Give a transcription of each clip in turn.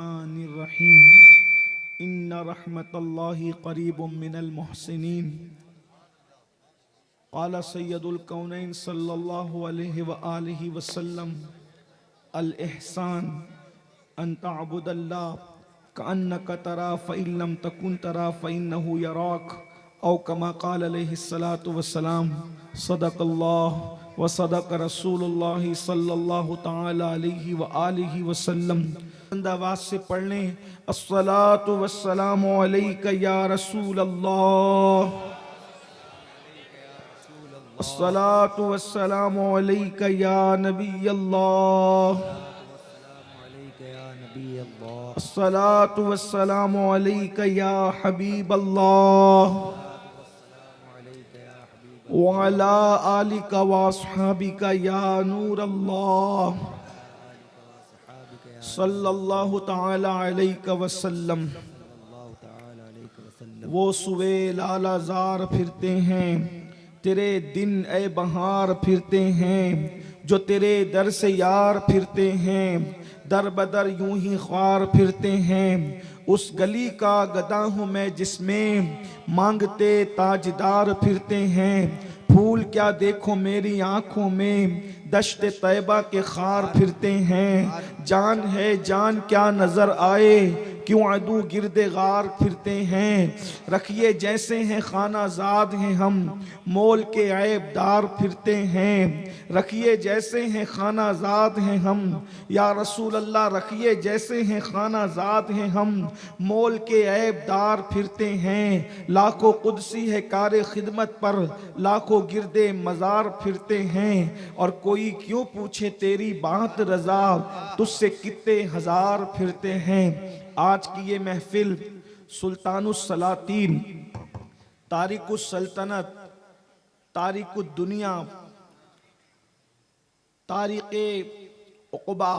الرحمن الرحیم ان رحمت اللہ قریب من المحسنین قال سید الکونین صلی اللہ علیہ وآلہ وسلم الاحسان ان تعبد اللہ کأنک ترا فإن لم تکن ترا فإنہ یراک او کما قال علیہ الصلاة والسلام صدق اللہ وصدق رسول اللہ صلی اللہ تعالی علیہ وآلہ وسلم۔ بلند آواز سے پڑھ لیں الصلاة والسلام علیک یا رسول اللہ، الصلاة والسلام علیک یا نبی اللہ، الصلاة والسلام علیک یا حبیب اللہ، وعلى آلك واصحابك یا نور اللہ صلی اللہ تعالی علیہ وسلم۔ وہ سوے لالا زار پھرتے ہیں، تیرے دن اے بہار پھرتے ہیں، جو تیرے در سے یار پھرتے ہیں، در بدر یوں ہی خوار پھرتے ہیں۔ اس گلی کا گدا ہوں میں جس میں مانگتے تاجدار پھرتے ہیں۔ پھول کیا دیکھو میری آنکھوں میں، دشت طیبہ کے خار پھرتے ہیں۔ جان ہے جان کیا نظر آئے، کیوں عدو گرد غار پھرتے ہیں۔ رکھیے جیسے ہیں خانہ زاد ہیں ہم، مول کے عیب دار پھرتے ہیں۔ رکھیے جیسے ہیں خانہ زاد ہیں ہم، یا رسول اللہ رکھیے جیسے ہیں خانہ زاد ہیں ہم، مول کے عیب دار پھرتے ہیں۔ لاکھوں قدسی ہے کار خدمت پر، لاکھوں گرد مزار پھرتے ہیں۔ اور کوئی کیوں پوچھے تیری بات رضا، تجھ سے کتے ہزار پھرتے ہیں۔ آج کی یہ محفل سلطان السلاطین، تارک السلطنت، تارک الدنیا، تارک عقبہ،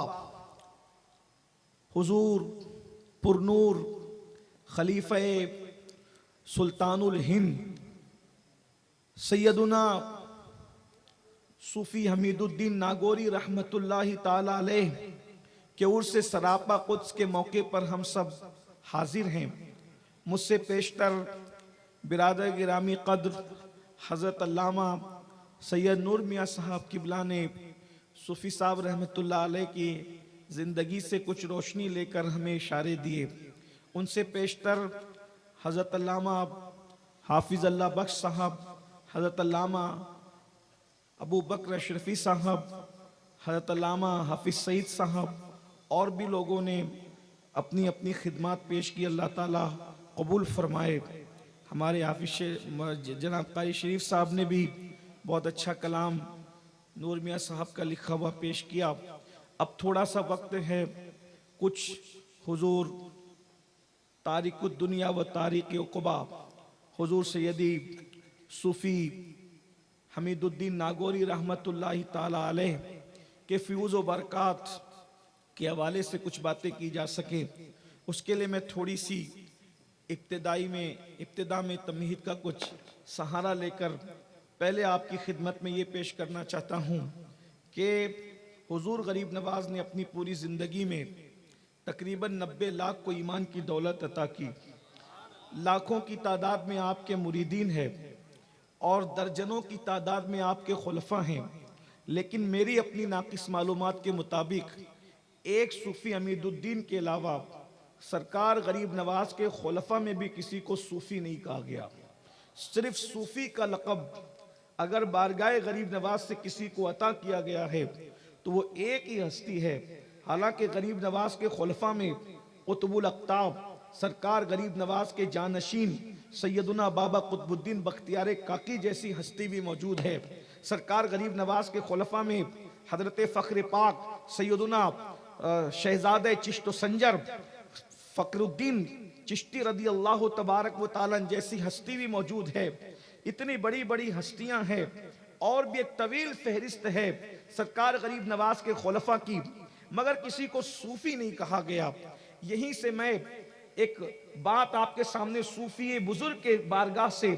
حضور پرنور خلیفہ سلطان الہند سیدنا صوفی حمید الدین ناگوری رحمت اللہ تعالی علیہ کہ عرس سراپا قدس کے موقع پر ہم سب حاضر ہیں۔ مجھ سے پیشتر برادر گرامی قدر حضرت علامہ سید نور میاں صاحب قبلہ نے صوفی صاحب رحمت اللہ علیہ کی زندگی سے کچھ روشنی لے کر ہمیں اشارے دیے۔ ان سے پیشتر حضرت علامہ حافظ اللہ بخش صاحب، حضرت علامہ ابو بکر اشرفی صاحب، حضرت علامہ حافظ سعید صاحب اور بھی لوگوں نے اپنی اپنی خدمات پیش کی، اللہ تعالیٰ قبول فرمائے۔ ہمارے حافظ جناب قاری شریف صاحب نے بھی بہت اچھا کلام نور میاں صاحب کا لکھا ہوا پیش کیا۔ اب تھوڑا سا وقت ہے، کچھ حضور تارک الدنیا و تارک عقبہ حضور سیدی صوفی حمید الدین ناگوری رحمت اللہ تعالی علیہ کے فیوز و برکات کے حوالے سے کچھ باتیں کی جا سکیں، اس کے لیے میں تھوڑی سی ابتدا میں تمہید کا کچھ سہارا لے کر پہلے آپ کی خدمت میں یہ پیش کرنا چاہتا ہوں کہ حضور غریب نواز نے اپنی پوری زندگی میں تقریباً 90 لاکھ کو ایمان کی دولت عطا کی، لاکھوں کی تعداد میں آپ کے مریدین ہیں اور درجنوں کی تعداد میں آپ کے خلفاء ہیں، لیکن میری اپنی ناقص معلومات کے مطابق ایک صوفی حمید الدین کے علاوہ سرکار غریب نواز کے خلفاء میں بھی کسی کو صوفی نہیں کہا گیا۔ صرف صوفی کا لقب اگر بارگاہ غریب نواز سے کسی کو عطا کیا گیا ہے تو وہ ایک ہی ہستی ہے، حالانکہ غریب نواز کے خلفاء میں قطب الاقطاب سرکار غریب نواز کے جانشین سیدنا بابا قطب الدین بختیار کاکی جیسی ہستی بھی موجود ہے۔ سرکار غریب نواز کے خلفاء میں حضرت فخر پاک سیدنا شہزادہ چشت و سنجر فخر الدین چشتی رضی اللہ تبارک و تعالیٰ جیسی ہستی بھی موجود ہے۔ اتنی بڑی بڑی ہستیاں ہیں اور بھی ایک طویل فہرست ہے سرکار غریب نواز کے خلفاء کی، مگر کسی کو صوفی نہیں کہا گیا۔ یہیں سے میں ایک بات آپ کے سامنے صوفی بزرگ کے بارگاہ سے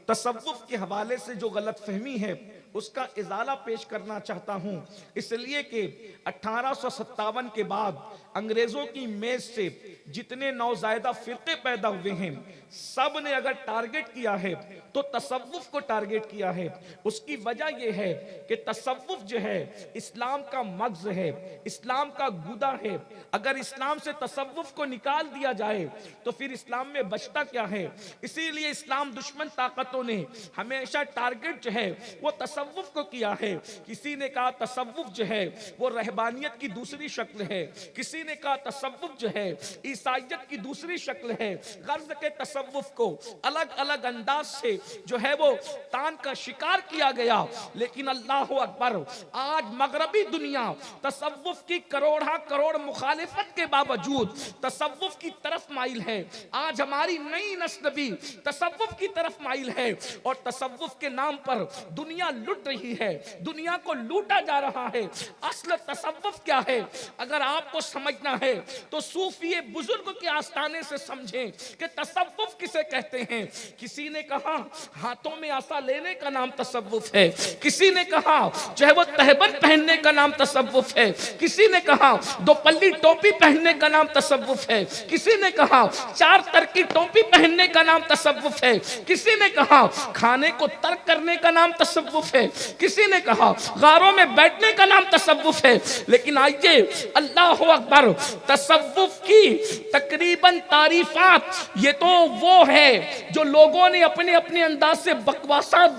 تصوف کے حوالے سے جو غلط فہمی ہے اس کا ازالہ پیش کرنا چاہتا ہوں، اس لیے کہ 1857 کے بعد انگریزوں کی میز سے جتنے نوزائیدہ فرقے پیدا ہوئے ہیں سب نے اگر ٹارگٹ کیا ہے تو تصوف کو ٹارگٹ کیا ہے۔ اس کی وجہ یہ ہے کہ تصوف جو ہے اسلام کا مغز ہے، اسلام کا گودا ہے۔ اگر اسلام سے تصوف کو نکال دیا جائے تو پھر اسلام میں بچتا کیا ہے؟ اسی لیے اسلام دشمن طاقتوں نے ہمیشہ ٹارگٹ جو ہے وہ تصوف کو کیا ہے۔ کسی نے کہا تصوف جو ہے وہ رہبانیت کی دوسری شکل ہے، کسی نے کہا تصوف جو ہے عیسائیت کی دوسری شکل ہے۔ غرض کے تصوف کو الگ الگ انداز سے جو ہے وہ تان کا شکار کیا گیا، لیکن اللہ اکبر آج مغربی دنیا تصوف کی کروڑا کروڑ مخالفت کے باوجود تصوف کی طرف مائل ہے۔ آج ہماری نئی نسل بھی تصوف کی طرف مائل ہے اور تصوف کے نام پر دنیا لٹ رہی ہے، دنیا کو لوٹا جا رہا ہے۔ اصل تصوف کیا ہے اگر آپ کو سمجھنا ہے تو صوفی بزرگ کے آستانے سے سمجھیں کہ تصوف کسے کہتے ہیں۔ کسی نے کہا ہاتھوں میں عصا لینے کا نام تصوف ہے، کسی نے کہا جو ہے وہ تہبند پہننے کا نام تصوف ہے، کسی نے کہا دو پلی ٹوپی پہننے کا نام تصوف ہے، کسی نے کہا چار تر کی ٹوپی پہننے کا نام تصوف ہے، کسی نے کہا کھانے کو ترک کرنے کا نام تصوف ہے، کسی نے کہا غاروں میں بیٹھنے کا نام تصوف ہے۔ لیکن آئیے اللہ اکبر تصوف کی تقریباً تعریفات یہ تو وہ ہے جو لوگوں نے اپنے اپنے انداز سے بکواسات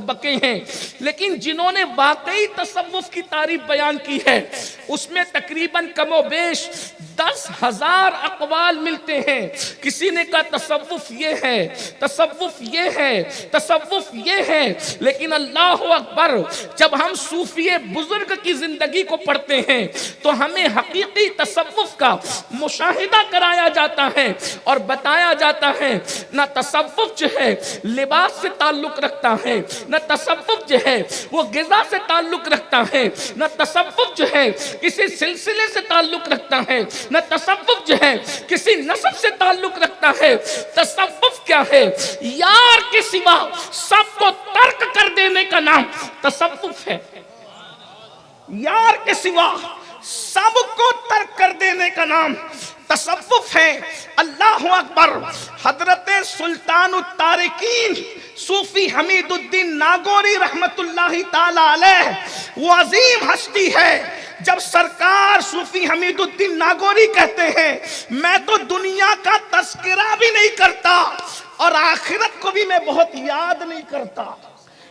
بکے ہیں، لیکن جنہوں نے واقعی تصوف کی تعریف بیان کی ہے اس میں تقریباً کم و بیش 10,000 اقوال ملتے ہیں۔ کسی نے کہا تصوف یہ ہے، تصوف یہ ہے، تصوف یہ ہے، لیکن اللہ اکبر جب ہم صوفی بزرگ کی زندگی کو پڑھتے ہیں تو ہمیں حقیقی تصوف کا مشاہدہ کرایا جاتا ہے اور بتایا جاتا ہے نہ تصوف جو ہے لباس سے تعلق رکھتا ہے، نہ تصوف جو ہے وہ غذا سے تعلق رکھتا ہے، نہ تصوف جو ہے کسی سلسلے سے تعلق رکھتا ہے، نہ تصوف جو ہے کسی نسب سے تعلق رکھتا ہے۔ تصوف کیا ہے؟ یار کے سوا سب کو ترک کر دینے کا نام تصوف ہے۔ یار کے سوا سب کو ترک کر دینے کا نام تصوف ہے۔ اللہ اکبر حضرت سلطان التارکین صوفی حمید الدین ناگوری رحمت اللہ تعالی علیہ وہ عظیم ہستی ہے۔ جب سرکار صوفی حمید الدین ناگوری کہتے ہیں میں تو دنیا کا تذکرہ بھی نہیں کرتا اور آخرت کو بھی میں بہت یاد نہیں کرتا،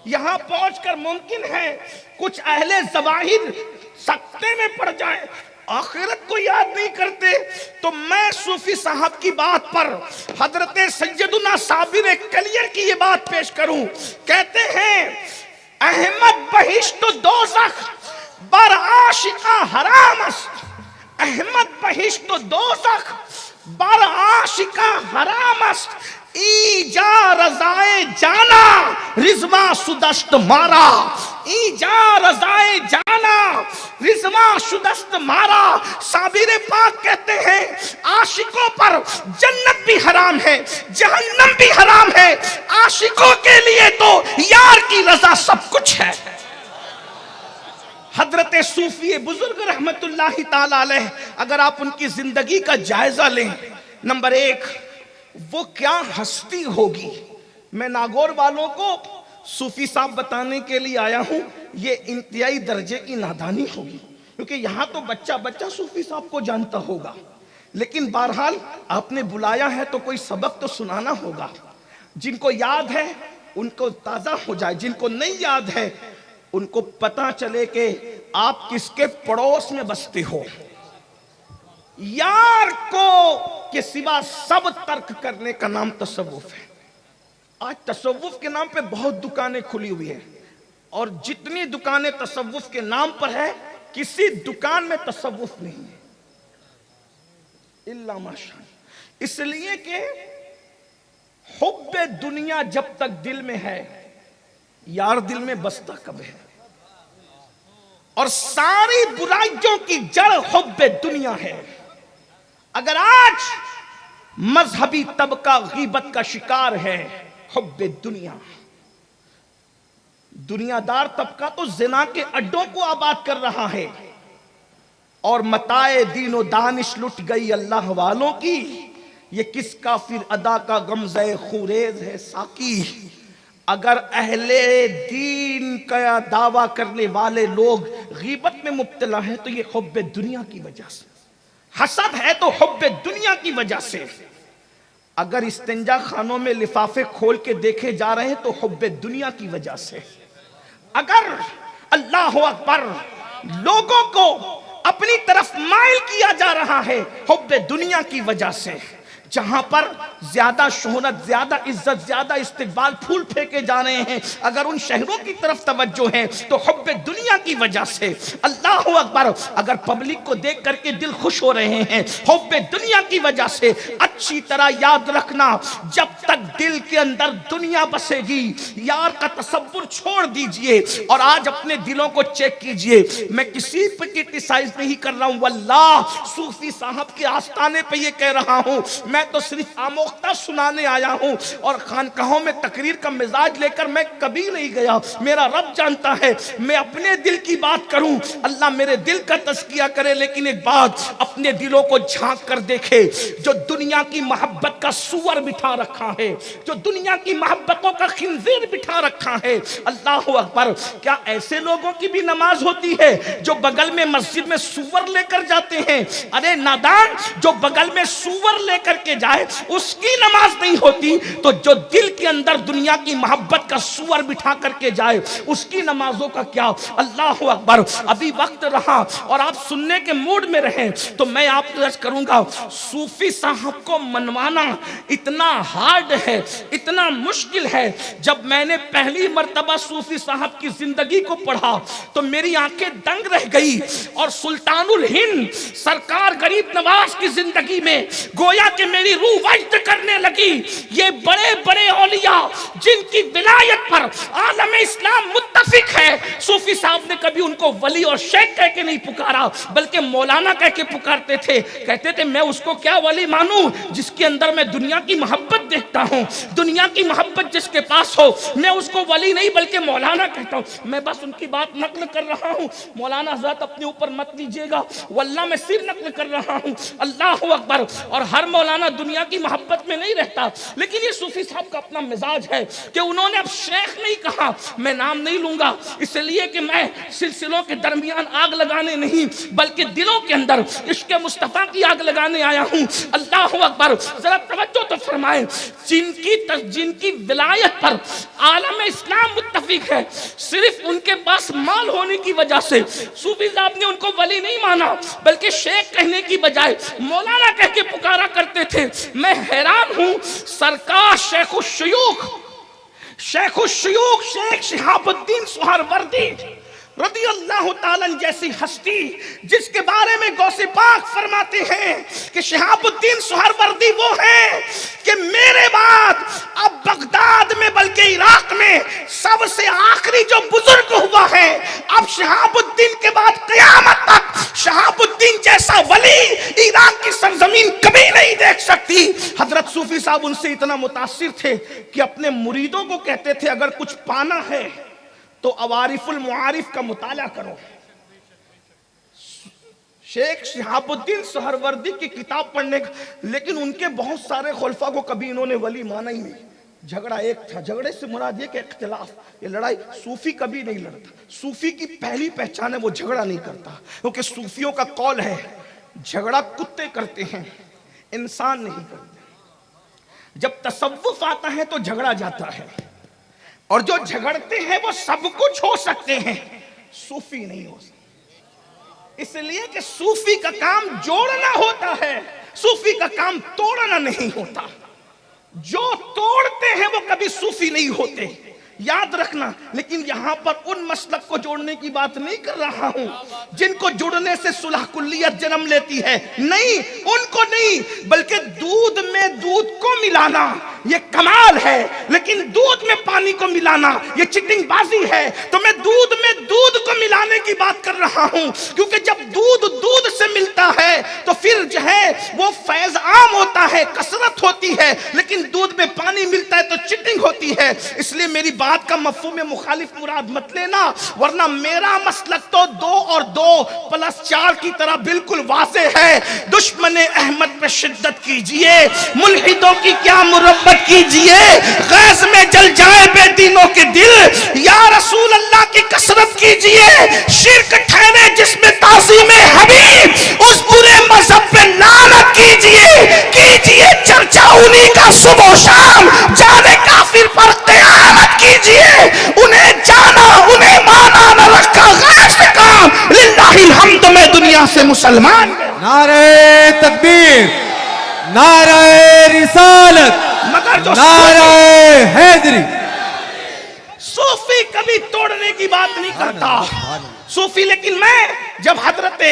یہاں پہنچ کر ممکن ہے کچھ اہل ظواہر سکتے میں پڑ جائیں، آخرت کو یاد نہیں کرتے، تو میں صوفی صاحب کی بات پر حضرت سیدنا صابر کلیر کی یہ بات پیش کروں۔ کہتے ہیں احمد بہشت و دوزخ بر عاشقاں حرام است، احمد بہشت و دوزخ بر عاشقاں حرام است، ایجا رضائے جانا رضواں شدست مارا، ایجا رضائے جانا رضواں شدست مارا۔ صابر پاک کہتے ہیں عاشقوں پر جنت بھی حرام ہے، جہنم بھی حرام ہے، عاشقوں کے لیے تو یار کی رضا سب کچھ ہے۔ حضرت صوفی بزرگ رحمت اللہ تعالی علیہ اگر آپ ان کی زندگی کا جائزہ لیں، نمبر ایک وہ کیا ہستی ہوگی۔ میں ناگور والوں کو صوفی صاحب بتانے کے لیے آیا ہوں، یہ انتہائی درجے کی نادانی ہوگی، کیونکہ یہاں تو بچہ بچہ صوفی صاحب کو جانتا ہوگا، لیکن بہرحال آپ نے بلایا ہے تو کوئی سبق تو سنانا ہوگا۔ جن کو یاد ہے ان کو تازہ ہو جائے، جن کو نہیں یاد ہے ان کو پتہ چلے کہ آپ کس کے پڑوس میں بستے ہو۔ یار کو کے سوا سب ترک کرنے کا نام تصوف ہے۔ آج تصوف کے نام پہ بہت دکانیں کھلی ہوئی ہیں، اور جتنی دکانیں تصوف کے نام پر ہے کسی دکان میں تصوف نہیں ہے الا ماشاء اللہ۔ اس لیے کہ حب دنیا جب تک دل میں ہے یار دل میں بستا کب ہے، اور ساری برائیوں کی جڑ حب دنیا ہے۔ اگر آج مذہبی طبقہ غیبت کا شکار ہے، حب دنیا، دنیا دار طبقہ تو زنا کے اڈوں کو آباد کر رہا ہے، اور متائے دین و دانش لٹ گئی اللہ والوں کی، یہ کس کافر ادا کا غمزہ خوریز ہے ساقی۔ اگر اہل دین کا دعویٰ کرنے والے لوگ غیبت میں مبتلا ہیں تو یہ حب دنیا کی وجہ سے، حسد ہے تو حب دنیا کی وجہ سے۔ اگر استنجا خانوں میں لفافے کھول کے دیکھے جا رہے ہیں تو حب دنیا کی وجہ سے۔ اگر اللہ اکبر لوگوں کو اپنی طرف مائل کیا جا رہا ہے حب دنیا کی وجہ سے۔ جہاں پر زیادہ شہرت، زیادہ عزت، زیادہ استقبال، پھول پھینکے جا رہے ہیں، اگر ان شہروں کی طرف توجہ ہے تو حب دنیا کی وجہ سے۔ اللہ اکبر، اگر پبلک کو دیکھ کر کے دل خوش ہو رہے ہیں حب دنیا کی وجہ سے۔ اچھی طرح یاد رکھنا، جب تک دل کے اندر دنیا بسے گی، یار کا تصور چھوڑ دیجئے اور آج اپنے دلوں کو چیک کیجئے۔ میں کسی پہ کرٹیسائز نہیں کر رہا ہوں، واللہ صوفی صاحب کے آستانے پہ یہ کہہ رہا ہوں، میں تو صرف آموختہ سنانے آیا ہوں، اور خانقاہوں میں تقریر کا مزاج لے کر میں کبھی نہیں گیا۔ میرا رب جانتا ہے میں اپنے دل کی بات کروں، اللہ میرے دل کا تزکیہ کرے، لیکن ایک بات اپنے دلوں کو جھانک کر دیکھے، جو دنیا کی محبت کا سور بٹھا رکھا ہے، جو دنیا کی محبتوں کا خنزیر بٹھا رکھا ہے، اللہ اکبر، کیا ایسے لوگوں کی بھی نماز ہوتی ہے جو بغل میں مسجد میں سور لے کر جاتے ہیں؟ ارے نادان، جو بغل میں سور لے کر کے جائے اس کی نماز نہیں ہوتی، تو جو دل کے اندر دنیا کی محبت کا سور بٹھا کر کے جائے اس کی نمازوں کا کیا؟ اللہ اکبر۔ ابھی وقت رہا اور آپ سننے کے موڈ میں رہیں تو میں آپ کو عرض کروں گا، صوفی صاحب کو منوانا اتنا ہارڈ ہے، اتنا مشکل ہے۔ جب میں نے پہلی مرتبہ صوفی صاحب کی زندگی کو پڑھا تو میری آنکھیں دنگ رہ گئی، اور سلطان الہند سرکار غریب نواز کی زندگی میں گویا کہ میری روح وجد کرنے لگی۔ یہ بڑے بڑے اولیاء جن کی ولایت پر عالم اسلام متفق ہے، صوفی صاحب نے کبھی ان کو ولی اور شیخ کہہ کے نہیں پکارا، بلکہ مولانا کہہ کے پکارتے تھے۔ کہتے تھے میں اس کو کیا ولی مانوں جس کے اندر میں دنیا کی محبت دیکھتا ہوں، دنیا کی محبت جس کے پاس ہو میں اس کو ولی نہیں بلکہ مولانا کہتا ہوں۔ میں بس ان کی بات نقل کر رہا ہوں، مولانا حضرت اپنے اوپر مت لیجئے گا، واللہ میں صرف نقل کر رہا ہوں۔ اللہ اکبر۔ اور ہر مولانا دنیا کی محبت میں نہیں رہتا، لیکن یہ صوفی صاحب کا اپنا مزاج ہے کہ انہوں نے اب شیخ نہیں کہا، میں نام نہیں لوں گا اس لیے کہ میں سلسلوں کے درمیان آگ لگانے نہیں بلکہ دلوں کے اندر عشق مصطفیٰ کی آگ لگانے آیا ہوں۔ اللہ اکبر۔ ذرا توجہ تو فرمائیں، جن کی ولایت پر عالم اسلام متفق ہے، صرف ان کے پاس مال ہونے کی وجہ سے صوفی صاحب نے ان کو ولی نہیں مانا بلکہ شیخ کہنے کی بجائے مولانا کہہ کے پکارا کرتے تھے۔ میں حیران ہوں، سرکار شیخ الشیوخ شیخ شہاب الدین سہروردی رضی اللہ تعالیٰ جیسی ہستی جس کے بارے میں غوث پاک فرماتے ہیں کہ شہاب الدین سہروردی وہ ہیں کہ میرے بعد اب بغداد میں بلکہ عراق میں سب سے آخری جو بزرگ ہوا ہے، اب شہاب الدین کے بعد قیامت تک شہاب الدین جیسا ولی عراق کی سرزمین کبھی نہیں دیکھ سکتی۔ حضرت صوفی صاحب ان سے اتنا متاثر تھے کہ اپنے مریدوں کو کہتے تھے اگر کچھ پانا ہے تو عوارف المعارف کا مطالعہ کرو۔ شیخ شہاب الدین سہروردی کی کتاب پڑھنے کا، لیکن ان کے بہت سارے خلفاء کو کبھی انہوں نے ولی مانا ہی نہیں۔ جھگڑا ایک تھا، جھگڑے سے مراد یہ کہ اختلاف، یہ لڑائی۔ صوفی کبھی نہیں لڑتا، صوفی کی پہلی پہچان ہے وہ جھگڑا نہیں کرتا، کیونکہ صوفیوں کا قول ہے جھگڑا کتے کرتے ہیں انسان نہیں کرتے۔ جب تصوف آتا ہے تو جھگڑا جاتا ہے، اور جو جھگڑتے ہیں وہ سب کچھ ہو سکتے ہیں، صوفی نہیں ہو سکتے۔ اس لیے کہ صوفی کا کام جوڑنا ہوتا ہے، صوفی کا کام توڑنا نہیں ہوتا۔ جو توڑتے ہیں وہ کبھی صوفی نہیں ہوتے، یاد رکھنا۔ لیکن یہاں پر ان مسلک کو جوڑنے کی بات نہیں کر رہا ہوں جن کو جڑنے سے صلح کلیت جنم لیتی ہے، نہیں، ان کو نہیں۔ بلکہ دودھ میں دودھ کو ملانا یہ کمال ہے، لیکن دودھ میں پانی کو ملانا یہ چٹنگ بازی ہے۔ تو میں دودھ میں دودھ کو ملانے کی بات کر رہا ہوں، کیونکہ جب دودھ سے ملتا ہے تو پھر جو ہے وہ فیض عام ہوتا ہے، کثرت ہوتی ہے، لیکن دودھ میں پانی ملتا ہے تو چٹنگ ہوتی ہے۔ اس لیے میری بات کا مفہوم مخالف مراد مت لینا، ورنہ میرا مسلک تو 2 اور 2 + 4 کی طرح بالکل واضح ہے۔ دشمن احمد پہ شدت کیجئے، ملحدوں کی کیا مربت کیجئے، غیظ میں جل جائے بے دینوں کے دل، یا رسول اللہ کی کثرت کیجئے، شرک ٹھہرے جس میں تعظیم حبیب، اس برے مذہب پہ لعنت کیجئے چرچا انہی کا صبح و شام، جانے کافر پر قیامت کیجئے، انہیں جانا انہیں مانا نہ رکھا غیظ کام، للہ الحمد میں دنیا سے مسلمان۔ نعرہ تکبیر، نعرہ رسالت، مگر جو نعرہ حیدری۔ صوفی کبھی توڑنے کی بات نہیں کرتا صوفی، لیکن میں جب حضرت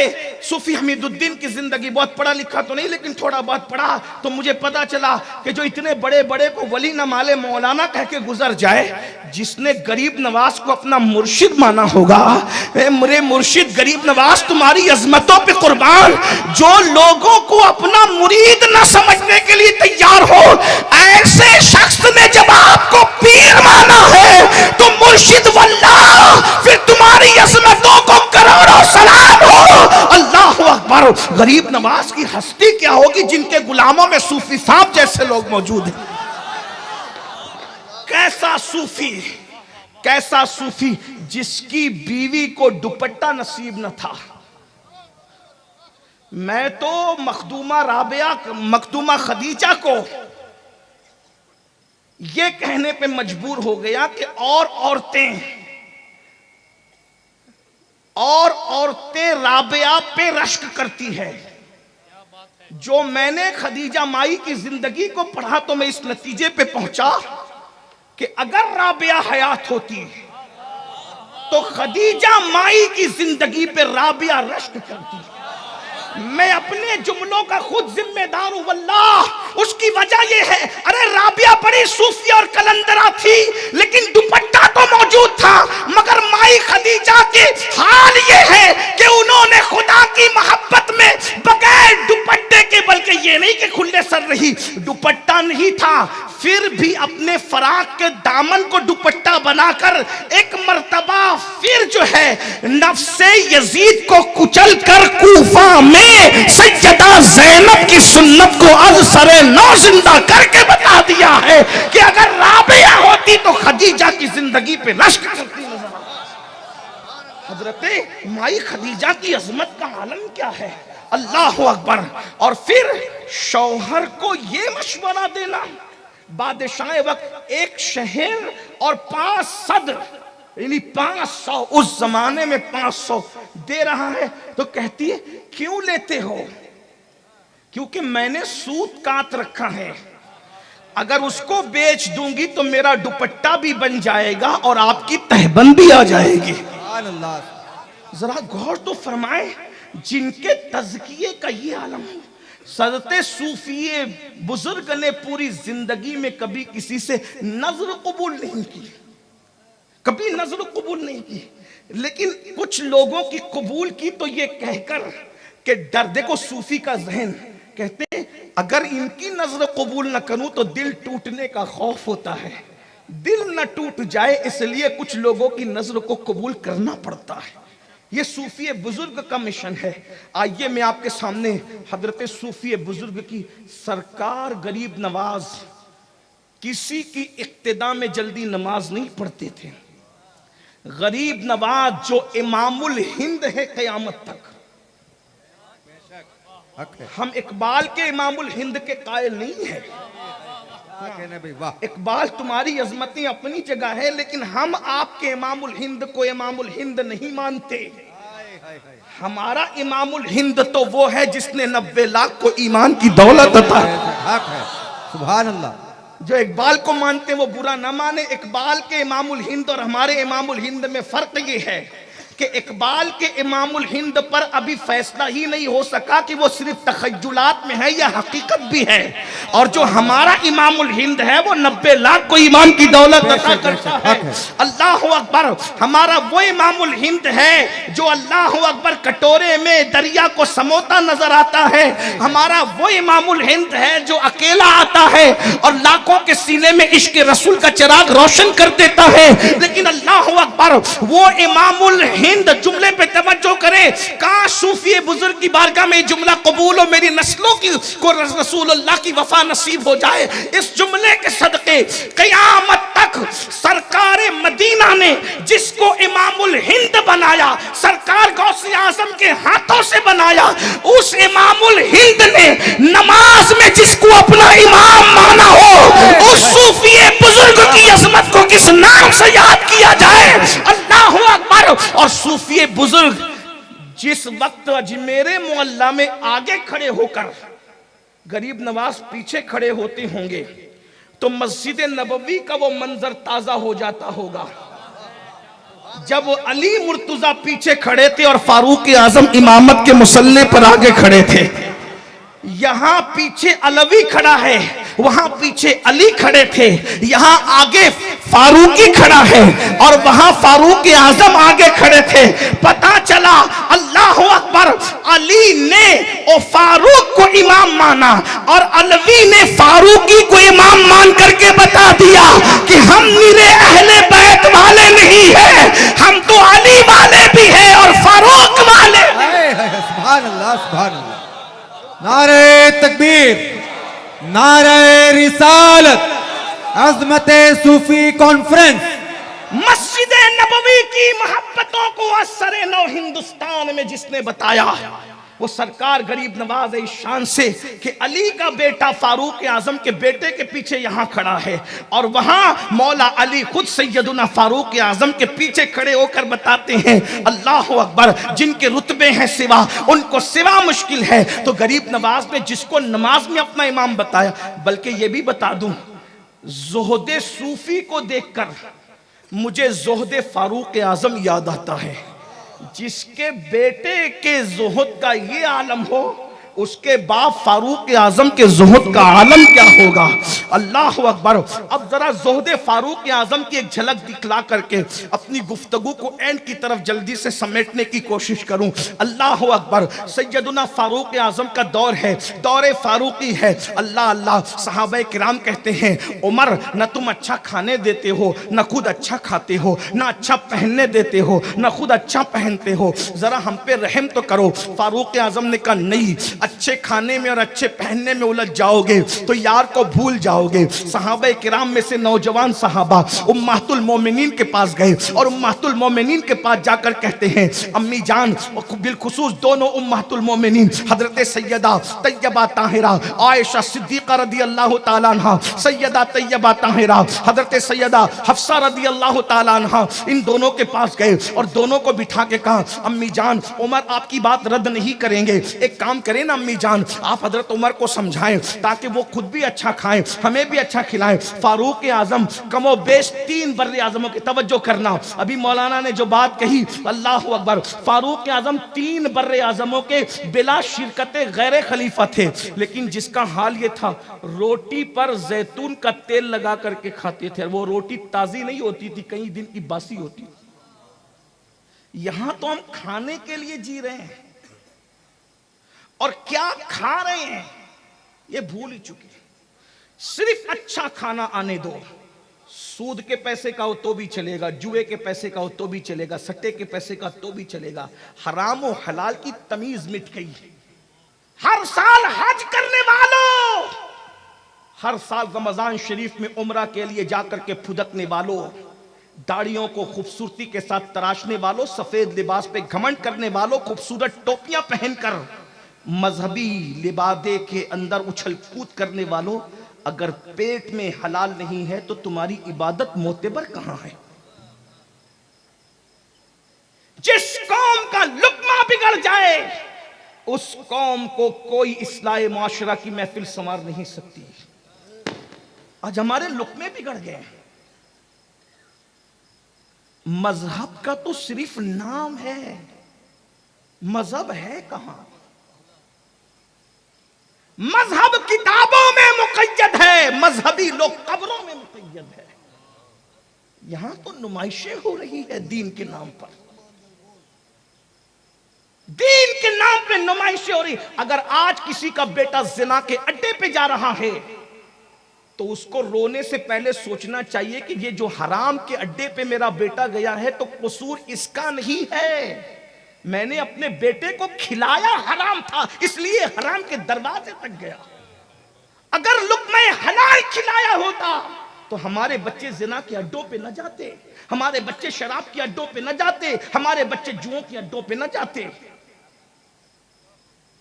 صوفی حمید الدین کی زندگی بہت پڑھا لکھا تو نہیں لیکن تھوڑا بہت پڑھا تو مجھے پتا چلا کہ جو اتنے بڑے بڑے کو ولی نہ مالے مولانا کہہ کے گزر جائے، جس نے غریب نواز کو اپنا مرشد مانا ہوگا، میرے مرشد غریب نواز تمہاری عظمتوں پہ قربان، جو لوگوں کو اپنا مرید نہ سمجھنے کے لیے تیار ہو، ایسے شخص نے جب آپ کو پیر مانا ہے تو مرشد واللہ پھر تمہاری عظمتوں کو کروڑوں سلام ہو۔ اللہ اکبر۔ غریب نواز کی ہستی کیا ہوگی جن کے غلاموں میں صوفی صاحب جیسے لوگ موجود ہیں۔ کیسا صوفی جس کی بیوی کو دوپٹہ نصیب نہ تھا۔ میں تو مخدومہ خدیجہ کو یہ کہنے پہ مجبور ہو گیا کہ اور عورتیں رابعہ پہ رشک کرتی ہے۔ جو میں نے خدیجہ مائی کی زندگی کو پڑھا تو میں اس نتیجے پہ پہنچا کہ اگر رابعہ حیات ہوتی تو خدیجہ مائی کی زندگی پہ رابعہ رشک کرتی۔ میں اپنے جملوں کا خود ذمہ دار ہوں واللہ۔ اس کی وجہ یہ ہے، ارے رابعہ بڑی صوفی اور کلندرہ تھی لیکن دوپٹہ تو موجود تھا، مگر مائی خدیجہ کے حال یہ ہے کہ انہوں نے خدا کی محبت میں بغیر دوپٹے کے، بلکہ یہ نہیں کہ کھلے سر رہی، دوپٹہ نہیں تھا پھر بھی اپنے فراق کے دامن کو دوپٹہ بنا کر ایک مرتبہ پھر جو ہے نفس یزید کو کچل کر کوفہ میں سیدہ زینب کی سنت کو از سر نو زندہ کر کے بتا دیا ہے کہ اگر رابعہ ہوتی تو خدیجہ کی زندگی پہ رشک کرتی نظر آتی۔ حضرت مائی خدیجہ کی عظمت کا عالم کیا ہے، اللہ اکبر۔ اور پھر شوہر کو یہ مشورہ دینا، بادشاہ وقت 1 شہر اور 5 صدر یعنی 500، اس زمانے میں 500 دے رہا ہے تو کہتی ہے کیوں لیتے ہو؟ کیونکہ میں نے سوت کاٹ رکھا ہے، اگر اس کو بیچ دوں گی تو میرا دوپٹہ بھی بن جائے گا اور آپ کی تہبند بھی آ جائے گی۔ ذرا غور تو فرمائے، جن کے تزکیے کا یہ عالم ہے۔ حضرت صوفی بزرگ نے پوری زندگی میں کبھی کسی سے نظر قبول نہیں کی، کبھی نظر قبول نہیں کی، لیکن کچھ لوگوں کی قبول کی تو یہ کہہ کر کہ ڈر، دیکھو صوفی کا ذہن، کہتے ہیں اگر ان کی نظر قبول نہ کروں تو دل ٹوٹنے کا خوف ہوتا ہے، دل نہ ٹوٹ جائے اس لیے کچھ لوگوں کی نظر کو قبول کرنا پڑتا ہے۔ یہ صوفی بزرگ کا مشن ہے۔ آئیے میں آپ کے سامنے حضرت صوفی بزرگ کی سرکار غریب نواز کسی کی اقتداء میں جلدی نماز نہیں پڑھتے تھے۔ غریب نواز جو امام الہند ہے قیامت تک، ہم اقبال کے امام الہند کے قائل نہیں ہیں۔ اقبال تمہاری عظمتیں اپنی جگہ ہے لیکن ہم آپ کے امام الہند کو امام الہند نہیں مانتے۔ ہمارا امام الہند تو وہ ہے جس نے 90 لاکھ کو ایمان کی دولت عطا کی۔ سبحان اللہ۔ جو اقبال کو مانتے ہیں وہ برا نہ مانے۔ اقبال کے امام الہند اور ہمارے امام الہند میں فرق یہ ہے کہ اقبال کے امام الہند پر ابھی فیصلہ ہی نہیں ہو سکا کہ وہ صرف تخیلات میں ہے یا حقیقت بھی ہے، اور جو ہمارا امام الہند ہے وہ 90 لاکھ کو امام کی دولت عطا کرتا ہے۔ اللہ اکبر، ہمارا وہ امام الہند ہے جو اللہ اکبر کٹورے میں دریا کو سموتا نظر آتا ہے، ہمارا وہ امام الہند ہے جو اکیلا آتا ہے اور لاکھوں کے سینے میں عشق رسول کا چراغ روشن کر دیتا ہے۔ لیکن اللہ اکبر، وہ امام الہند، جملے پہ توجہ کریں، کاش صوفی بزرگ کی بارگاہ میں جملہ قبول ہو، میری نسلوں کو رسول اللہ کی وفا نصیب ہو جائے۔ اس جملے کے صدقے قیامت تک سرکار مدینہ نے جس کو امام الہند بنایا، سرکار غوث اعظم کے ہاتھوں سے بنایا، اس امام الہند نے نماز میں جس کو اپنا امام مانا ہو، اس صوفی بزرگ کی عظمت کو کس نام سے یاد کیا جائے؟ اللہ اکبر۔ اور صوفی بزرگ جس وقت اجمیر معلیٰ میں آگے کھڑے ہو کر غریب نواز پیچھے کھڑے ہوتے ہوں گے تو مسجد نبوی کا وہ منظر تازہ ہو جاتا ہوگا۔ جب علی مرتضیٰ پیچھے کھڑے تھے اور فاروق اعظم امامت کے مصلی پر آگے کھڑے تھے، یہاں پیچھے علوی کھڑا ہے، وہاں پیچھے علی کھڑے تھے، یہاں آگے فاروقی کھڑا ہے اور وہاں فاروق اعظم آگے کھڑے تھے۔ پتا چلا اللہ اکبر، علی نے اور فاروق کو امام مانا اور علوی نے فاروقی کو امام مان کر کے بتا دیا کہ ہم میرے اہل بیت والے نہیں ہیں، ہم تو علی والے بھی ہیں اور فاروق والے۔ سبحان اللہ، سبحان اللہ۔ نعرہ تکبیر، نعرہ رسالت، عظمت صوفی کانفرنس۔ مسجد نبوی کی محبتوں کو اثر نو ہندوستان میں جس نے بتایا وہ سرکار غریب نواز اس شان سے کہ علی کا بیٹا فاروق اعظم کے بیٹے کے پیچھے یہاں کھڑا ہے، اور وہاں مولا علی خود سیدنا فاروق اعظم کے پیچھے کھڑے ہو کر بتاتے ہیں اللہ اکبر، جن کے رتبے ہیں سوا ان کو سوا مشکل ہے۔ تو غریب نواز نے جس کو نماز میں اپنا امام بتایا، بلکہ یہ بھی بتا دوں، زہد صوفی کو دیکھ کر مجھے زہد فاروق اعظم یاد آتا ہے۔ جس کے بیٹے کے زہد کا یہ عالم ہو، اس کے باپ فاروق اعظم کے زہد کا عالم کیا ہوگا؟ اللہ اکبر۔ اب ذرا زہد فاروق اعظم کی ایک جھلک دکھلا کر کے اپنی گفتگو کو اینڈ کی طرف جلدی سے سمیٹنے کی کوشش کروں۔ اللہ اکبر۔ سیدنا فاروق اعظم کا دور ہے، دور فاروقی ہے۔ اللہ اللہ، صحابہ کرام کہتے ہیں عمر نہ تم اچھا کھانے دیتے ہو، نہ خود اچھا کھاتے ہو، نہ اچھا پہننے دیتے ہو، نہ خود اچھا پہنتے ہو، ذرا ہم پہ رحم تو کرو۔ فاروق اعظم نے کہا نہیں، اچھے کھانے میں اور اچھے پہننے میں الجھ جاؤ گے تو یار کو بھول جاؤ گے۔ صحابہ کرام میں سے نوجوان صحابہ امہات المومنین کے پاس گئے اور امہات المومنین کے پاس جا کر کہتے ہیں امی جان، بالخصوص دونوں امہات المومنین حضرت سیدہ طیبہ طاہرہ عائشہ صدیقہ رضی اللہ تعالیٰ عنہ، سیدہ طیبہ طاہرہ حضرت سیدہ حفصہ رضی اللہ تعالیٰ عنہ، ان دونوں کے پاس گئے اور دونوں کو بٹھا کے کہا امی جان، عمر آپ کی بات رد نہیں کریں گے، ایک کام کریں نا امی جان، آپ حضرت عمر کو سمجھائیں تاکہ وہ خود بھی اچھا کھائیں، ہمیں بھی اچھا کھلائیں۔ فاروق اعظم کم و بیش 3 بر اعظموں کی توجہ کرنا، ابھی مولانا نے جو بات کہی اللہ اکبر، فاروق اعظم 3 بر اعظموں کے بلا شرکت غیر خلیفہ تھے، لیکن جس کا حال یہ تھا روٹی پر زیتون کا تیل لگا کر کے کھاتے تھے، وہ روٹی تازی نہیں ہوتی تھی، کئی دن کی باسی ہوتی تھی۔ یہاں تو ہم کھانے کے لیے جی رہے ہیں اور کیا کھا رہے ہیں یہ بھول ہی چکے۔ صرف اچھا کھانا آنے دو، سود کے پیسے کا ہو تو بھی چلے گا، جوئے کے پیسے کا ہو تو بھی چلے گا، سٹے کے پیسے کا تو بھی چلے گا، حرام و حلال کی تمیز مٹ گئی۔ ہر سال حج کرنے والوں، ہر سال رمضان شریف میں عمرہ کے لیے جا کر کے پھدکنے والوں، داڑیوں کو خوبصورتی کے ساتھ تراشنے والوں، سفید لباس پہ گھمنڈ کرنے والوں، خوبصورت ٹوپیاں پہن کر مذہبی لبادے کے اندر اچھل کود کرنے والوں، اگر پیٹ میں حلال نہیں ہے تو تمہاری عبادت معتبر کہاں ہے؟ جس قوم کا لقمہ بگڑ جائے اس قوم کو کوئی اصلاح معاشرہ کی محفل سنوار نہیں سکتی۔ آج ہمارے لقمے بگڑ گئے، مذہب کا تو صرف نام ہے، مذہب ہے کہاں؟ مذہب کتابوں میں مقید ہے، مذہبی لوگ قبروں میں مقید ہے۔ یہاں تو نمائشیں ہو رہی ہے دین کے نام پر، دین کے نام پہ نمائشیں ہو رہی۔ اگر آج کسی کا بیٹا زنا کے اڈے پہ جا رہا ہے تو اس کو رونے سے پہلے سوچنا چاہیے کہ یہ جو حرام کے اڈے پہ میرا بیٹا گیا ہے تو قصور اس کا نہیں ہے، میں نے اپنے بیٹے کو کھلایا حرام تھا اس لیے حرام کے دروازے تک گیا۔ اگر لقمہ حلال کھلایا ہوتا تو ہمارے بچے زنا کے اڈوں پہ نہ جاتے، ہمارے بچے شراب کے اڈوں پہ نہ جاتے، ہمارے بچے جوؤں کے اڈوں پہ نہ جاتے۔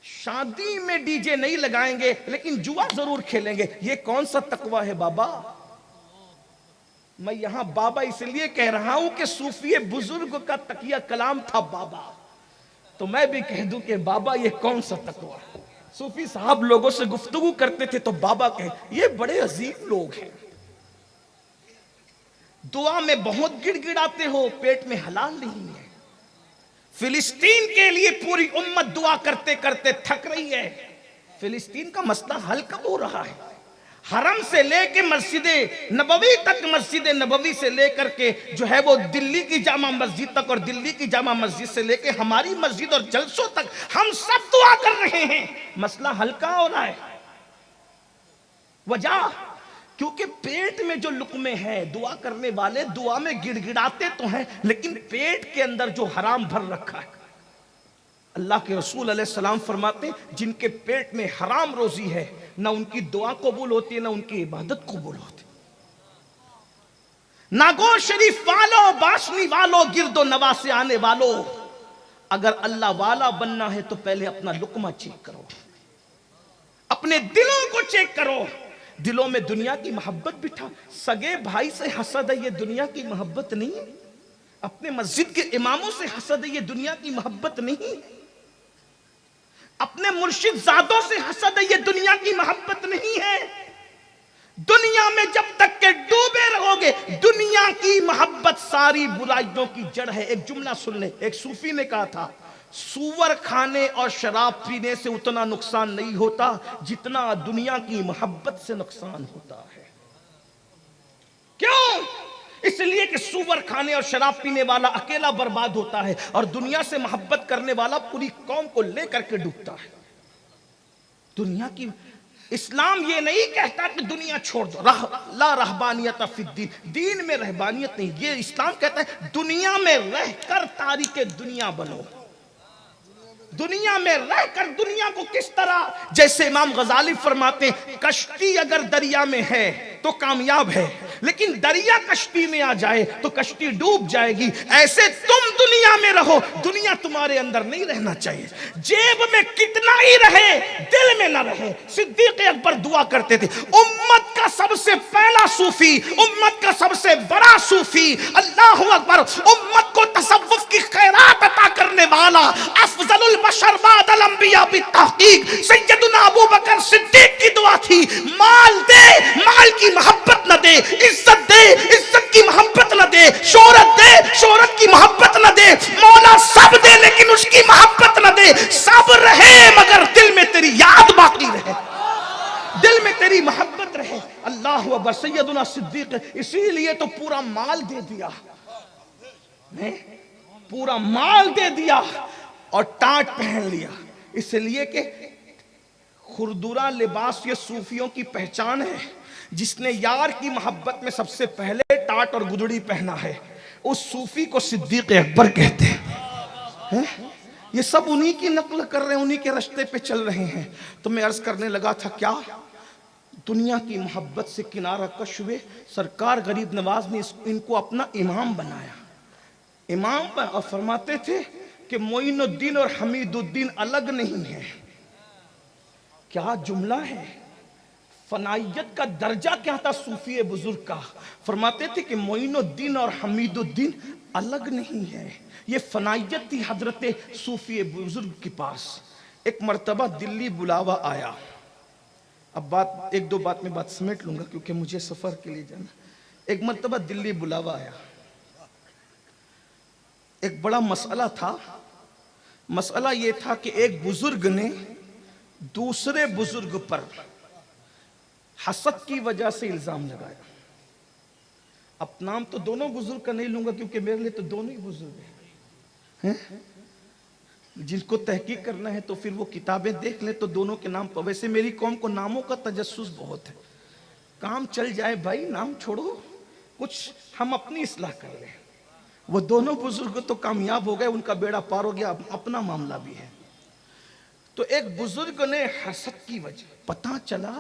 شادی میں ڈی جے نہیں لگائیں گے لیکن جوا ضرور کھیلیں گے، یہ کون سا تقوی ہے بابا؟ میں یہاں بابا اس لیے کہہ رہا ہوں کہ صوفی بزرگ کا تقیہ کلام تھا بابا، تو میں بھی کہہ دوں کہ بابا یہ کون سا تقوی ہے؟ صوفی صاحب لوگوں سے گفتگو کرتے تھے تو بابا کہے یہ بڑے عظیم لوگ ہیں، دعا میں بہت گڑ گڑاتے ہو، پیٹ میں حلال نہیں ہے۔ فلسطین کے لیے پوری امت دعا کرتے کرتے تھک رہی ہے، فلسطین کا مسئلہ حل کب ہو رہا ہے؟ حرم سے لے کے مسجد نبوی تک، مسجد نبوی سے لے کر کے جو ہے وہ دلی کی جامع مسجد تک، اور دلی کی جامع مسجد سے لے کے ہماری مسجد اور جلسوں تک ہم سب دعا کر رہے ہیں، مسئلہ حل کہاں ہو رہا ہے؟ وجہ کیونکہ پیٹ میں جو لقمے ہیں، دعا کرنے والے دعا میں گڑ گڑاتے تو ہیں لیکن پیٹ کے اندر جو حرام بھر رکھا ہے۔ اللہ کے رسول علیہ السلام فرماتے ہیں جن کے پیٹ میں حرام روزی ہے نہ ان کی دعا قبول ہوتی ہے نہ ان کی عبادت قبول ہوتی۔ ناگور شریف والو، باشنی والو، گرد و نواح سے آنے والو، اگر اللہ والا بننا ہے تو پہلے اپنا لقمہ چیک کرو، اپنے دلوں کو چیک کرو۔ دلوں میں دنیا کی محبت بٹھا، سگے بھائی سے حسد ہے یہ دنیا کی محبت نہیں، اپنے مسجد کے اماموں سے حسد ہے یہ دنیا کی محبت نہیں، اپنے مرشد زادوں سے حسد ہے یہ دنیا کی محبت نہیں ہے۔ دنیا میں جب تک کہ ڈوبے رہو گے، دنیا کی محبت ساری برائیوں کی جڑ ہے۔ ایک جملہ سن لیں، ایک صوفی نے کہا تھا سور کھانے اور شراب پینے سے اتنا نقصان نہیں ہوتا جتنا دنیا کی محبت سے نقصان ہوتا ہے۔ کیوں؟ اس لیے کہ سور کھانے اور شراب پینے والا اکیلا برباد ہوتا ہے اور دنیا سے محبت کرنے والا پوری قوم کو لے کر کے ڈوبتا ہے۔ دنیا کی اسلام یہ نہیں کہتا کہ دنیا چھوڑ دو، لا رہبانیت فی الدین، دین میں رہبانیت نہیں، یہ اسلام کہتا ہے دنیا میں رہ کر تارک دنیا بنو۔ دنیا میں رہ کر دنیا کو کس طرح؟ جیسے امام غزالی فرماتے ہیں کشتی اگر دریا میں ہے تو کامیاب ہے لیکن دریا کشتی میں آ جائے تو کشتی ڈوب جائے گی، ایسے تم دنیا میں رہو، دنیا تمہارے اندر نہیں رہنا چاہیے، جیب میں کتنا ہی رہے دل میں نہ رہے۔ صدیق اکبر دعا کرتے تھے امت کا سب سے پہلا صوفی، امت کا سب سے بڑا صوفی، اللہ اکبر، امت کو تصوف کی خیرات عطا کرنے والا، افضل البشر بعد الانبیاء بالتحقیق سیدنا ابو بکر صدیق کی دعا تھی مال دے، مال کی محبت نہ دے، عزت دے، عزت کی محبت نہ دے، شہرت دے، شہرت کی محبت نہ دے، مولا سب دے لیکن اس کی محبت نہ دے، سب رہے مگر دل میں تیری یاد باقی رہے، دل میں تیری محبت رہے۔ اللہ اکبر، سیدنا صدیق اسی لیے تو پورا مال دے دیا، پورا مال دے دیا اور ٹاٹ پہن لیا، اس لیے کہ خردرہ لباس یہ صوفیوں کی پہچان ہے، جس نے یار کی محبت میں سب سے پہلے ٹاٹ اور گدڑی پہنا ہے اس صوفی کو صدیق اکبر کہتے ہیں۔ یہ سب انہی کی نقل کر رہے ہیں، انہی کے رشتے پہ چل رہے ہیں۔ تو میں عرض کرنے لگا تھا کیا دنیا کی محبت سے کنارہ کش ہوئے، سرکار غریب نواز نے ان کو اپنا امام بنایا، امام پر، اور فرماتے تھے کہ معین الدین اور حمید الدین الگ نہیں ہیں۔ کیا جملہ ہے! فنائیت کا درجہ کیا تھا صوفی بزرگ کا؟ فرماتے تھے کہ معین الدین اور حمید الدین الگ نہیں ہے، یہ فنائیت تھی حضرت صوفی بزرگ کے پاس۔ ایک مرتبہ دلی بلاوا آیا، اب ایک دو بات میں بات سمیٹ لوں گا کیونکہ مجھے سفر کے لیے جانا۔ ایک مرتبہ دلی بلاوا آیا، ایک بڑا مسئلہ تھا. مسئلہ یہ تھا کہ ایک بزرگ نے دوسرے بزرگ پر حسد کی وجہ سے الزام لگایا. اب نام تو دونوں بزرگ کا نہیں لوں گا کیونکہ میرے لیے تو دونوں ہی بزرگ ہیں. جن کو تحقیق کرنا ہے تو پھر وہ کتابیں دیکھ لیں تو دونوں کے نام پر. ویسے میری قوم کو ناموں کا تجسس بہت ہے. کام چل جائے بھائی نام چھوڑو, کچھ ہم اپنی اصلاح کر لیں. وہ دونوں بزرگ تو کامیاب ہو گئے, ان کا بیڑا پار ہو گیا, اپنا معاملہ بھی ہے. تو ایک بزرگ نے حسد کی وجہ, پتہ چلا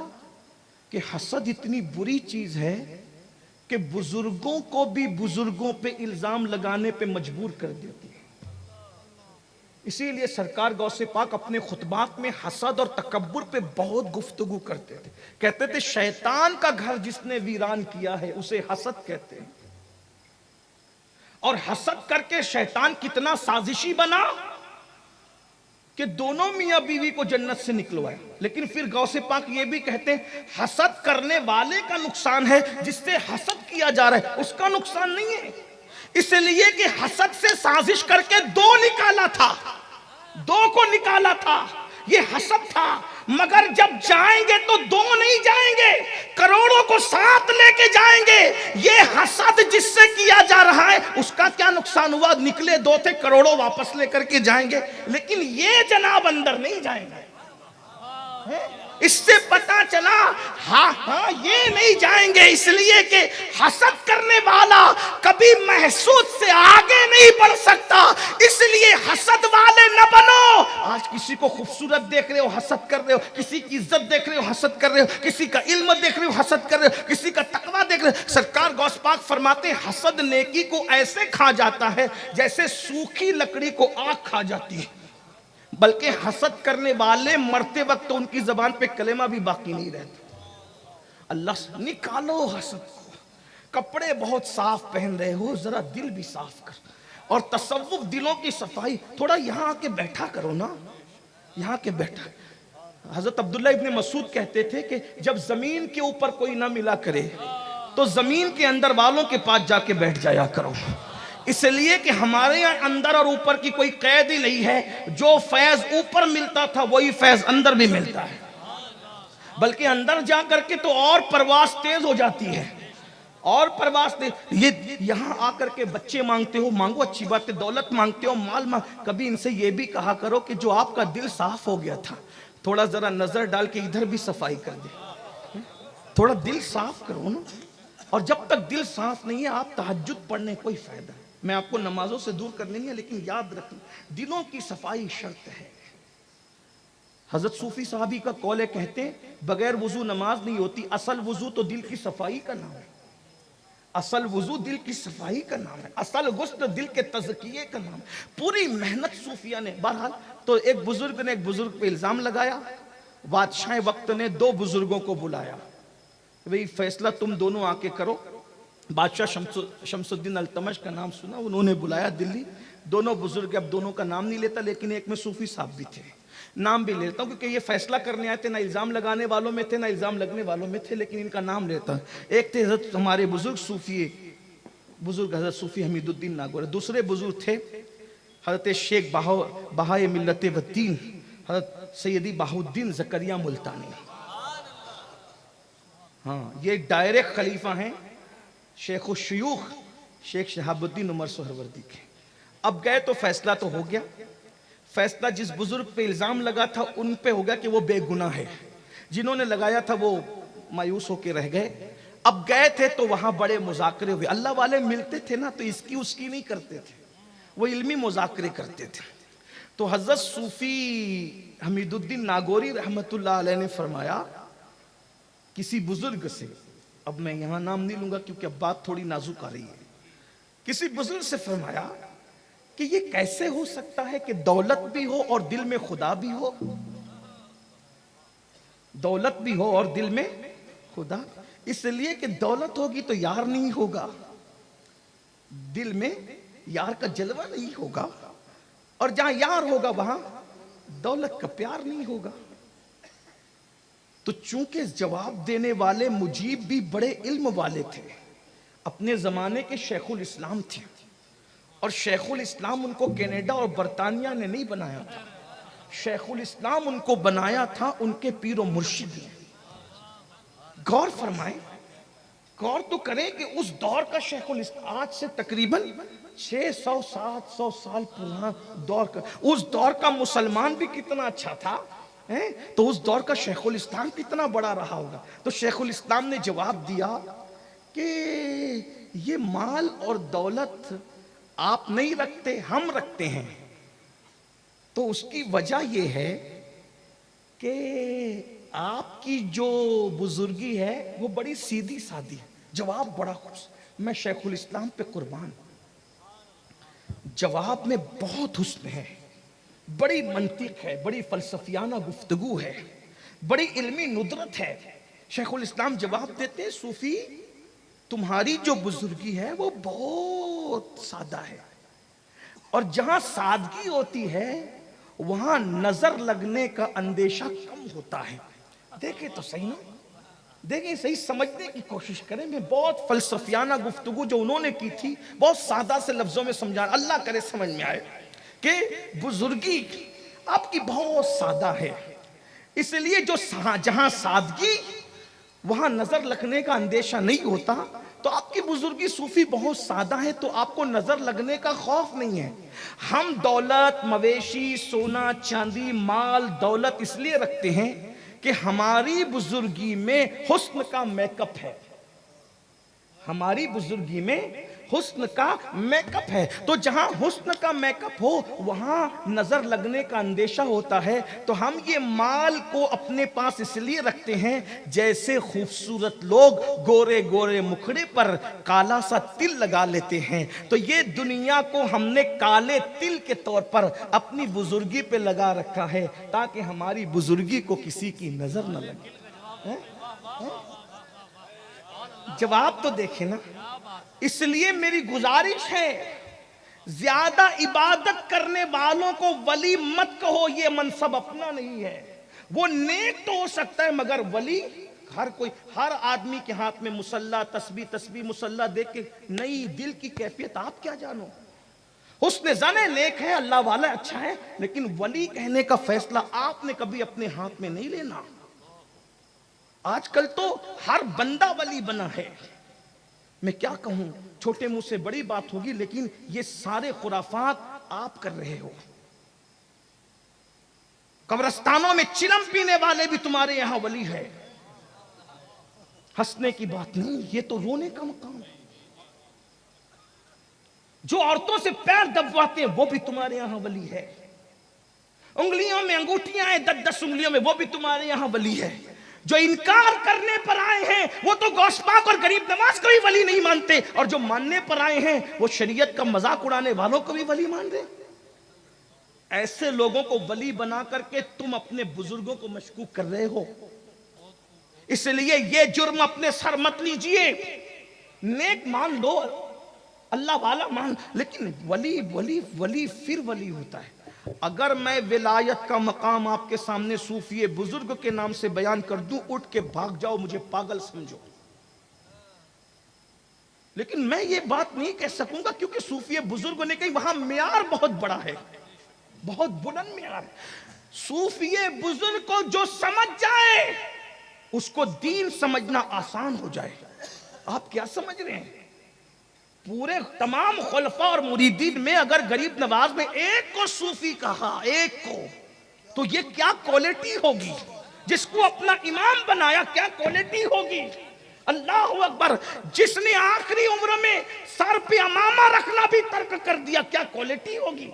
کہ حسد اتنی بری چیز ہے کہ بزرگوں کو بھی بزرگوں پہ الزام لگانے پہ مجبور کر دیتی ہے. اسی لیے سرکار غوث پاک اپنے خطبات میں حسد اور تکبر پہ بہت گفتگو کرتے تھے. کہتے تھے شیطان کا گھر جس نے ویران کیا ہے اسے حسد کہتے ہیں. اور حسد کر کے شیطان کتنا سازشی بنا کہ دونوں میاں بیوی کو جنت سے نکلوایا. لیکن پھر غوث پاک یہ بھی کہتے ہیں حسد کرنے والے کا نقصان ہے, جس سے حسد کیا جا رہا ہے اس کا نقصان نہیں ہے. اس لیے کہ حسد سے سازش کر کے دو نکالا تھا, دو کو نکالا تھا, یہ حسد تھا. مگر جب جائیں گے تو دو نہیں جائیں گے, کروڑوں کو ساتھ لے کے جائیں گے. یہ حسد جس سے کیا جا رہا ہے اس کا کیا نقصان ہوا؟ نکلے دو تھے, کروڑوں واپس لے کر کے جائیں گے, لیکن یہ جناب اندر نہیں جائیں گے. اس سے پتا چلا ہاں یہ نہیں جائیں گے, اس لیے کہ حسد کرنے والا کبھی محسود سے آگے نہیں بڑھ سکتا. اس لیے حسد والے نہ بنو. آج کسی کو خوبصورت دیکھ رہے ہو حسد کر رہے ہو, کسی کی عزت دیکھ رہے ہو حسد کر رہے ہو, کسی کا علم دیکھ رہے ہو حسد کر رہے ہو, کسی کا تقویٰ دیکھ رہے ہو. سرکار غوث پاک فرماتے ہیں حسد نیکی کو ایسے کھا جاتا ہے جیسے سوکھی لکڑی کو آگ کھا جاتی ہے. بلکہ حسد کرنے والے مرتے وقت تو ان کی زبان پہ کلمہ بھی باقی نہیں رہتا. اللہ سے نکالو حسد کو. کپڑے بہت صاف پہن رہے ہو, ذرا دل بھی صاف کر. اور تصوف دلوں کی صفائی, تھوڑا یہاں آ کے بیٹھا کرو نا, یہاں کے بیٹھا. حضرت عبداللہ ابن مسعود کہتے تھے کہ جب زمین کے اوپر کوئی نہ ملا کرے تو زمین کے اندر والوں کے پاس جا کے بیٹھ جایا کرو. اس لیے کہ ہمارے یہاں اندر اور اوپر کی کوئی قید ہی نہیں ہے. جو فیض اوپر ملتا تھا وہی فیض اندر بھی ملتا ہے, بلکہ اندر جا کر کے تو اور پرواز تیز ہو جاتی ہے, اور پرواز تیز. یہ یہاں آ کر کے بچے مانگتے ہو, مانگو, اچھی بات ہے. دولت مانگتے ہو, مال مانگ, کبھی ان سے یہ بھی کہا کرو کہ جو آپ کا دل صاف ہو گیا تھا تھوڑا ذرا نظر ڈال کے ادھر بھی صفائی کر دے, تھوڑا دل صاف کرو نا. اور جب تک دل صاف نہیں ہے آپ تہجد پڑھنے کوئی فائدہ ہے. میں آپ کو نمازوں سے دور کر لیں گے, لیکن یاد رکھیں دلوں کی صفائی شرط ہے. حضرت صوفی صحابی کا قول ہے, کہتے ہیں بغیر وضو نماز نہیں ہوتی. اصل وضو تو دل کی صفائی کا نام ہے, اصل وضو دل کی صفائی کا نام ہے, اصل غسل دل کے تزکیے کا نام ہے. پوری محنت صوفیہ نے. بہرحال تو ایک بزرگ نے ایک بزرگ پہ الزام لگایا. بادشاہ وقت نے دو بزرگوں کو بلایا, وہی فیصلہ تم دونوں آ کے کرو. بادشاہ شمس الدین التمش کا نام سنا, انہوں نے بلایا دلی. دونوں بزرگ, اب دونوں کا نام نہیں لیتا لیکن ایک میں صوفی صاحب بھی تھے, نام بھی لیتا ہوں کیونکہ یہ فیصلہ کرنے آئے تھے, نہ الزام لگانے والوں میں تھے نہ الزام لگنے والوں میں تھے, لیکن ان کا نام لیتا ہوں. ایک تھے حضرت ہمارے بزرگ حضرت صوفی حمید الدین ناگور. دوسرے بزرگ تھے حضرت شیخ بہائے ملت و دین حضرت سیدی بہاؤالدین زکریا ملتانی. ہاں, یہ ڈائریکٹ خلیفہ ہیں شیخ الشیوخ شیخ شہاب الدین عمر سہروردی کے. اب گئے تو فیصلہ تو ہو گیا. فیصلہ جس بزرگ پہ الزام لگا تھا ان پہ ہو گیا کہ وہ بے گناہ ہے, جنہوں نے لگایا تھا وہ مایوس ہو کے رہ گئے. اب گئے تھے تو وہاں بڑے مذاکرے ہوئے. اللہ والے ملتے تھے نا تو اس کی نہیں کرتے تھے, وہ علمی مذاکرے کرتے تھے. تو حضرت صوفی حمید الدین ناگوری رحمت اللہ علیہ نے فرمایا کسی بزرگ سے, اب میں یہاں نام نہیں لوں گا کیونکہ اب بات تھوڑی نازک آ رہی ہے, کسی بزرگ سے فرمایا کہ یہ کیسے ہو سکتا ہے کہ دولت بھی ہو اور دل میں خدا بھی ہو. دولت بھی ہو اور دل میں خدا, اس لیے کہ دولت ہوگی تو یار نہیں ہوگا, دل میں یار کا جلوہ نہیں ہوگا, اور جہاں یار ہوگا وہاں دولت کا پیار نہیں ہوگا. تو چونکہ جواب دینے والے مجیب بھی بڑے علم والے تھے, اپنے زمانے کے شیخ الاسلام تھے, اور شیخ الاسلام ان کو کینیڈا اور برطانیہ نے نہیں بنایا تھا، شیخ الاسلام ان کو بنایا تھا ان کے پیر و مرشد نے۔ غور فرمائیں، غور تو کریں کہ اس دور کا شیخ الاسلام آج سے تقریباً 600-700 سال پرانا دور کا، اس دور کا مسلمان بھی کتنا اچھا تھا، تو اس دور کا شیخ الاسلام کتنا بڑا رہا ہوگا۔ تو شیخ الاسلام نے جواب دیا کہ یہ مال اور دولت آپ نہیں رکھتے، ہم رکھتے ہیں۔ تو اس کی وجہ یہ ہے کہ آپ کی جو بزرگی ہے وہ بڑی سیدھی سادی ہے۔ جواب بڑا خوش، میں شیخ الاسلام پہ قربان، جواب میں بہت حسن ہے، بڑی منطق ہے، بڑی فلسفیانہ گفتگو ہے، بڑی علمی ندرت ہے۔ شیخ الاسلام جواب دیتے ہیں، صوفی تمہاری جو بزرگی ہے وہ بہت سادہ ہے، اور جہاں سادگی ہوتی ہے وہاں نظر لگنے کا اندیشہ کم ہوتا ہے۔ دیکھیں تو صحیح نا، دیکھیں صحیح، سمجھنے کی کوشش کریں۔ میں بہت فلسفیانہ گفتگو جو انہوں نے کی تھی بہت سادہ سے لفظوں میں سمجھا، اللہ کرے سمجھ میں آئے کہ بزرگی آپ کی بہت سادہ ہے، اس لیے جو جہاں سادگی وہاں نظر لگنے کا اندیشہ نہیں ہوتا، تو آپ کی بزرگی صوفی بہت سادہ ہے، تو آپ کو نظر لگنے کا خوف نہیں ہے۔ ہم دولت، مویشی، سونا چاندی، مال دولت اس لیے رکھتے ہیں کہ ہماری بزرگی میں حسن کا میک اپ ہے، ہماری بزرگی میں حسن کا میک اپ ہے۔ تو جہاں حسن کا میک اپ ہو وہاں نظر لگنے کا اندیشہ ہوتا ہے۔ تو ہم یہ مال کو اپنے پاس اس لیے رکھتے ہیں جیسے خوبصورت لوگ گورے گورے مکھڑے پر کالا سا تل لگا لیتے ہیں، تو یہ دنیا کو ہم نے کالے تل کے طور پر اپنی بزرگی پہ لگا رکھا ہے تاکہ ہماری بزرگی کو کسی کی نظر نہ لگے۔ جواب تو دیکھیں نا۔ اس لیے میری گزارش ہے، زیادہ عبادت کرنے والوں کو ولی مت کہو، یہ منصب اپنا نہیں ہے۔ وہ نیک تو ہو سکتا ہے مگر ولی ہر آدمی کے ہاتھ میں مصلی، تسبیح مصلی دیکھ کے نئی دل کی کیفیت آپ کیا جانو۔ حسن ظن نیک ہے، اللہ والا اچھا ہے، لیکن ولی کہنے کا فیصلہ آپ نے کبھی اپنے ہاتھ میں نہیں لینا۔ آج کل تو ہر بندہ ولی بنا ہے۔ میں کیا کہوں، چھوٹے منہ سے بڑی بات ہوگی، لیکن یہ سارے خرافات آپ کر رہے ہو۔ قبرستانوں میں چلم پینے والے بھی تمہارے یہاں ولی ہے۔ ہنسنے کی بات نہیں، یہ تو رونے کا مقام ہے۔ جو عورتوں سے پیر دبواتے ہیں وہ بھی تمہارے یہاں ولی ہے۔ انگلیوں میں انگوٹھیاں ہیں 10 انگلیوں میں، وہ بھی تمہارے یہاں ولی ہے۔ جو انکار کرنے پر آئے ہیں وہ تو غوث پاک اور غریب نواز کو بھی ولی نہیں مانتے، اور جو ماننے پر آئے ہیں وہ شریعت کا مذاق اڑانے والوں کو بھی ولی مان رہے۔ ایسے لوگوں کو ولی بنا کر کے تم اپنے بزرگوں کو مشکوک کر رہے ہو۔ اس لیے یہ جرم اپنے سر مت لیجئے۔ نیک مان لو، اللہ والا مان، لیکن ولی ولی ولی پھر ولی ہوتا ہے۔ اگر میں ولایت کا مقام آپ کے سامنے صوفی بزرگ کے نام سے بیان کر دوں، اٹھ کے بھاگ جاؤ، مجھے پاگل سمجھو، لیکن میں یہ بات نہیں کہہ سکوں گا، کیونکہ صوفی بزرگ نے کہی وہاں معیار بہت بڑا ہے، بہت بلند معیار ہے۔ صوفی بزرگ کو جو سمجھ جائے اس کو دین سمجھنا آسان ہو جائے۔ آپ کیا سمجھ رہے ہیں؟ پورے تمام خلفاء اور مریدین میں اگر غریب نواز نے ایک کو صوفی کہا، ایک کو، تو یہ کیا کوالٹی ہوگی؟ جس کو اپنا امام بنایا کیا کوالٹی ہوگی؟ اللہ اکبر! جس نے آخری عمر میں سر پہ امامہ رکھنا بھی ترک کر دیا، کیا کوالٹی ہوگی؟